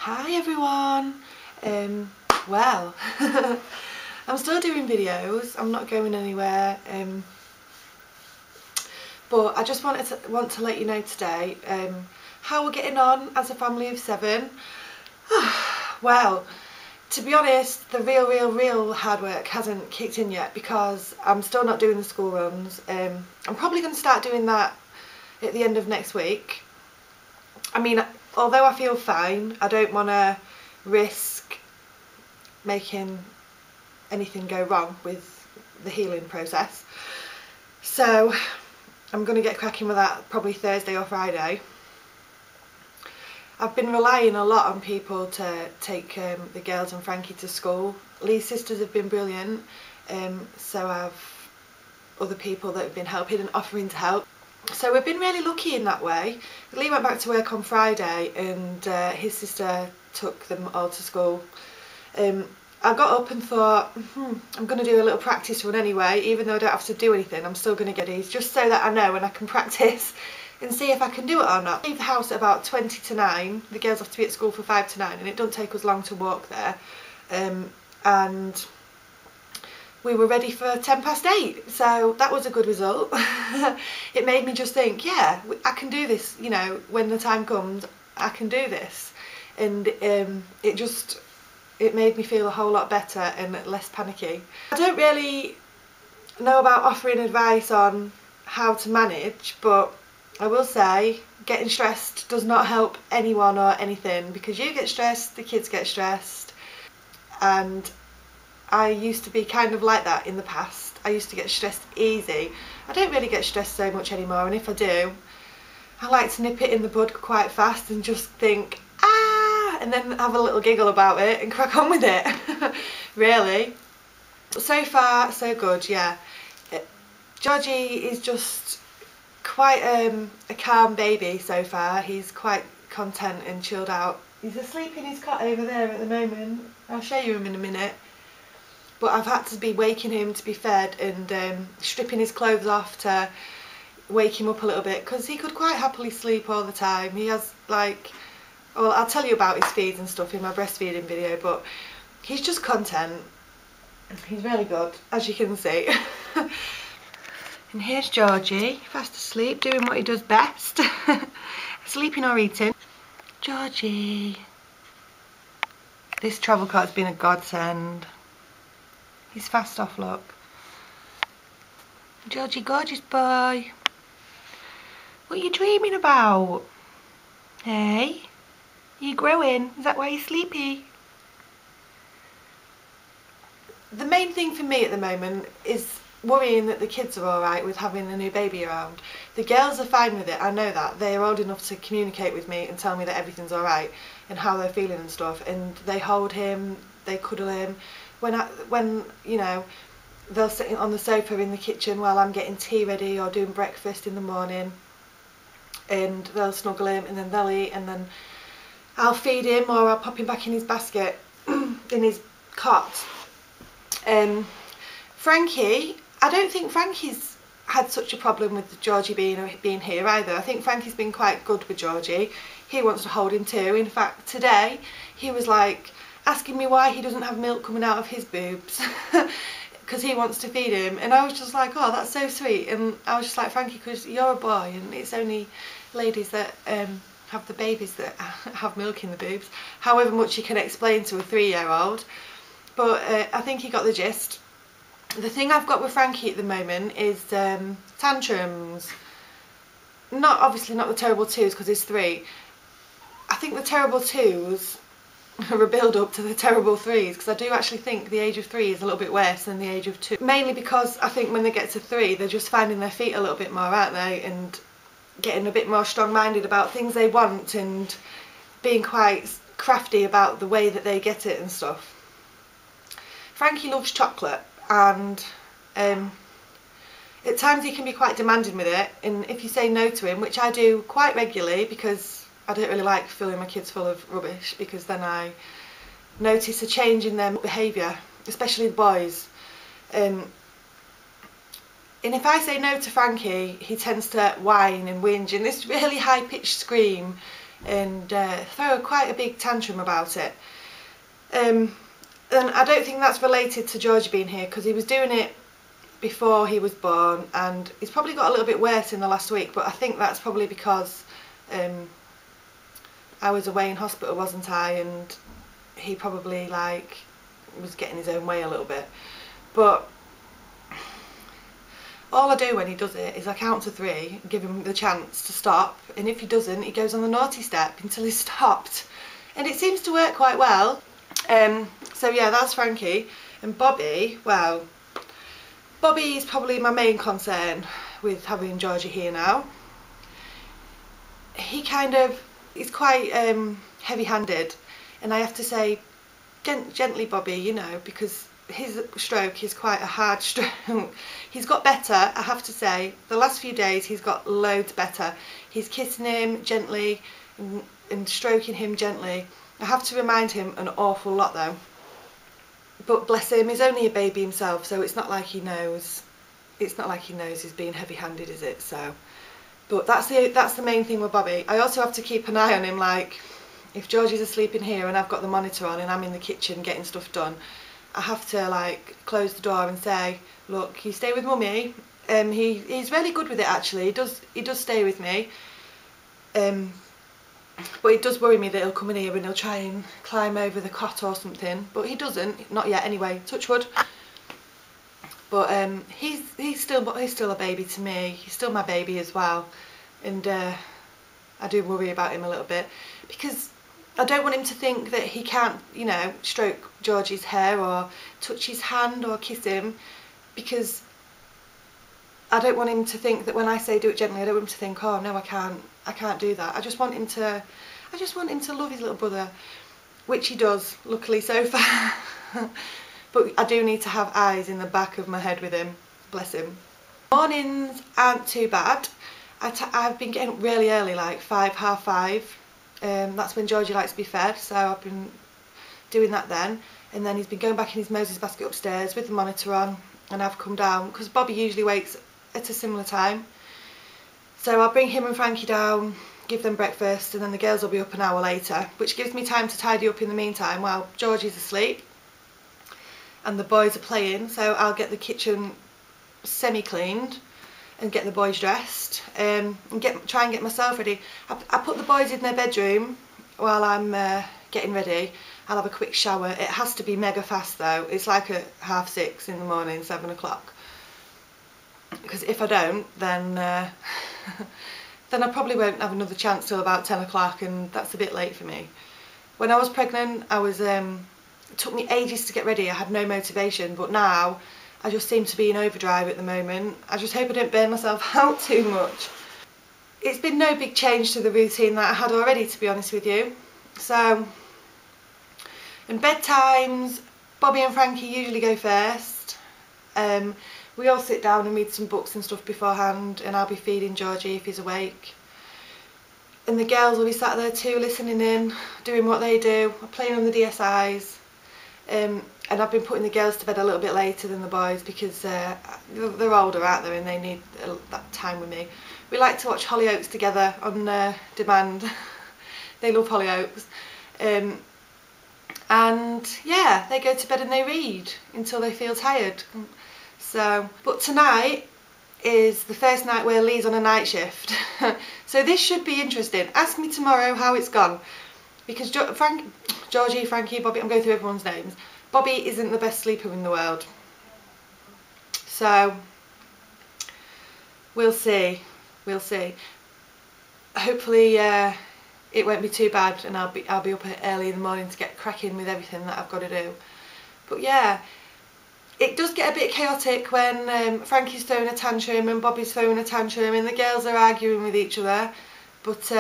Hi everyone. Well, I'm still doing videos. I'm not going anywhere. But I just want to let you know today how we're getting on as a family of 7. Well, to be honest, the real hard work hasn't kicked in yet because I'm still not doing the school runs. I'm probably going to start doing that at the end of next week. I mean, although I feel fine, I don't want to risk making anything go wrong with the healing process. So I'm going to get cracking with that probably Thursday or Friday. I've been relying a lot on people to take the girls and Frankie to school. Lee's sisters have been brilliant, so have other people that have been helping and offering to help. So we've been really lucky in that way. Lee went back to work on Friday and his sister took them all to school. I got up and thought, I'm going to do a little practice run anyway, even though I don't have to do anything. I'm still going to get these just so that I know and I can practice and see if I can do it or not. I leave the house at about 20 to 9. The girls have to be at school for 5 to 9 and it doesn't take us long to walk there. And we were ready for 8:10, so that was a good result. It made me just think, yeah, I can do this, you know, when the time comes, I can do this. And it made me feel a whole lot better and less panicky. I don't really know about offering advice on how to manage, but I will say getting stressed does not help anyone or anything, because you get stressed, the kids get stressed, and I used to be kind of like that in the past. I used to get stressed easy. I don't really get stressed so much anymore, and if I do, I like to nip it in the bud quite fast and just think, ah, and then have a little giggle about it and crack on with it. Really. So far, so good, yeah. Georgie is just quite a calm baby so far. He's quite content and chilled out. He's asleep in his cot over there at the moment. I'll show you him in a minute. But I've had to be waking him to be fed and stripping his clothes off to wake him up a little bit, because he could quite happily sleep all the time. He has, like, well, I'll tell you about his feeds and stuff in my breastfeeding video, but he's just content. He's really good, as you can see. And here's Georgie, fast asleep, doing what he does best. Sleeping or eating. Georgie. This travel cart's been a godsend. He's fast off, look. Georgie, gorgeous boy. What are you dreaming about? Hey? Are you growing? Is that why you're sleepy? The main thing for me at the moment is worrying that the kids are alright with having a new baby around. The girls are fine with it, I know that. They are old enough to communicate with me and tell me that everything's alright and how they're feeling and stuff. And they hold him, they cuddle him. When you know, they'll sit on the sofa in the kitchen while I'm getting tea ready or doing breakfast in the morning, and they'll snuggle him and then they'll eat, and then I'll feed him or I'll pop him back in his basket in his cot. Frankie, I don't think Frankie's had such a problem with Georgie being here either. I think Frankie's been quite good with Georgie. He wants to hold him too. In fact, today he was like asking me why he doesn't have milk coming out of his boobs because he wants to feed him, and I was just like, oh, that's so sweet. And I was just like, Frankie, because you're a boy and it's only ladies that have the babies that have milk in the boobs, however much you can explain to a 3-year-old. But I think he got the gist. The thing I've got with Frankie at the moment is tantrums. Obviously not the terrible 2s because he's 3. I think the terrible 2s are a build up to the terrible 3s, because I do actually think the age of 3 is a little bit worse than the age of 2. Mainly because I think when they get to 3 they're just finding their feet a little bit more, aren't they, and getting a bit more strong-minded about things they want and being quite crafty about the way that they get it and stuff. Frankie loves chocolate, and at times he can be quite demanding with it, and if you say no to him, which I do quite regularly because I don't really like filling my kids full of rubbish, because then I notice a change in their behaviour, especially the boys. And if I say no to Frankie, he tends to whine and whinge in this really high-pitched scream and throw quite a big tantrum about it. And I don't think that's related to Georgie being here, because he was doing it before he was born, and he's probably got a little bit worse in the last week, but I think that's probably because I was away in hospital, wasn't I, and he probably like was getting his own way a little bit. But all I do when he does it is I count to 3, give him the chance to stop, and if he doesn't, he goes on the naughty step until he's stopped, and it seems to work quite well. So yeah, that's Frankie. And Bobby, well, Bobby is probably my main concern with having Georgie here now. He's quite heavy-handed, and I have to say gently Bobby, you know, because his stroke is quite a hard stroke. He's got better, I have to say. The last few days he's got loads better. He's kissing him gently and stroking him gently. I have to remind him an awful lot though. But bless him, he's only a baby himself, so it's not like he knows. It's not like he knows he's being heavy-handed, is it? So, but that's the main thing with Bobby. I also have to keep an eye on him, like if Georgie's asleep in here and I've got the monitor on and I'm in the kitchen getting stuff done, I have to like close the door and say, look, you stay with mummy. He's really good with it actually. He does stay with me. But it does worry me that he'll come in here and he'll try and climb over the cot or something. But he doesn't, not yet anyway, touch wood. But he's still a baby to me. He's still my baby as well. And I do worry about him a little bit, because I don't want him to think that he can't, you know, stroke Georgie's hair or touch his hand or kiss him, because I don't want him to think that when I say do it gently, I don't want him to think, oh no, I can't do that. I just want him to love his little brother, which he does, luckily so far. But I do need to have eyes in the back of my head with him, bless him. Mornings aren't too bad. I've been getting up really early, like 5, half 5. That's when Georgie likes to be fed, so I've been doing that then. And then he's been going back in his Moses basket upstairs with the monitor on, and I've come down, because Bobby usually wakes at a similar time. So I'll bring him and Frankie down, give them breakfast, and then the girls will be up an hour later, which gives me time to tidy up in the meantime while Georgie's asleep and the boys are playing. So I'll get the kitchen semi-cleaned and get the boys dressed, and try and get myself ready. I put the boys in their bedroom while I'm getting ready. I'll have a quick shower. It has to be mega fast though. It's like at 6:30 in the morning, 7 o'clock. Because if I don't, then then I probably won't have another chance till about 10 o'clock, and that's a bit late for me. When I was pregnant, it took me ages to get ready. I had no motivation, but now I just seem to be in overdrive at the moment. I just hope I don't burn myself out too much. It's been no big change to the routine that I had already, to be honest with you. So, in bedtimes, Bobby and Frankie usually go first. We all sit down and read some books and stuff beforehand, and I'll be feeding Georgie if he's awake. And the girls will be sat there too, listening in, doing what they do, playing on the DSIs. And I've been putting the girls to bed a little bit later than the boys, because they're older, aren't they, and they need that time with me. We like to watch Hollyoaks together on demand. They love Hollyoaks. And yeah, they go to bed and they read until they feel tired. So, but tonight is the first night where Lee's on a night shift. So this should be interesting. Ask me tomorrow how it's gone, because Georgie, Frankie, Bobby, I'm going through everyone's names. Bobby isn't the best sleeper in the world. So we'll see. We'll see. Hopefully it won't be too bad, and I'll be up early in the morning to get cracking with everything that I've got to do. But yeah, it does get a bit chaotic when Frankie's throwing a tantrum and Bobby's throwing a tantrum and the girls are arguing with each other. But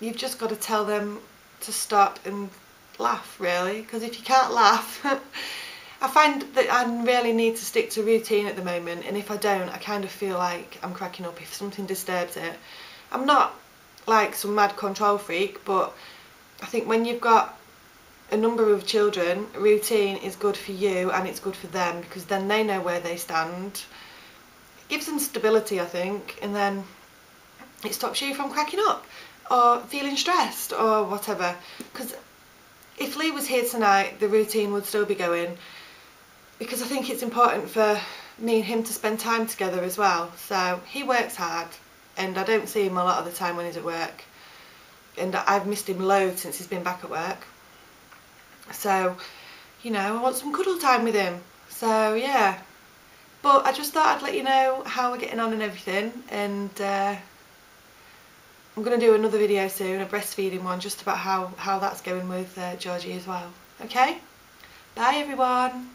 you've just got to tell them to stop and laugh, really, because if you can't laugh I find that I really need to stick to routine at the moment, and if I don't, I kind of feel like I'm cracking up if something disturbs it. I'm not like some mad control freak, but I think when you've got a number of children, routine is good for you and it's good for them, because then they know where they stand. It gives them stability, I think, and then it stops you from cracking up. or feeling stressed or whatever. Because if Lee was here tonight, the routine would still be going, because I think it's important for me and him to spend time together as well. So he works hard and I don't see him a lot of the time when he's at work, and I've missed him loads since he's been back at work. So, you know, I want some cuddle time with him. So yeah, but I just thought I'd let you know how we're getting on and everything, and I'm going to do another video soon, a breastfeeding one, just about how that's going with Georgie as well. Okay, bye everyone.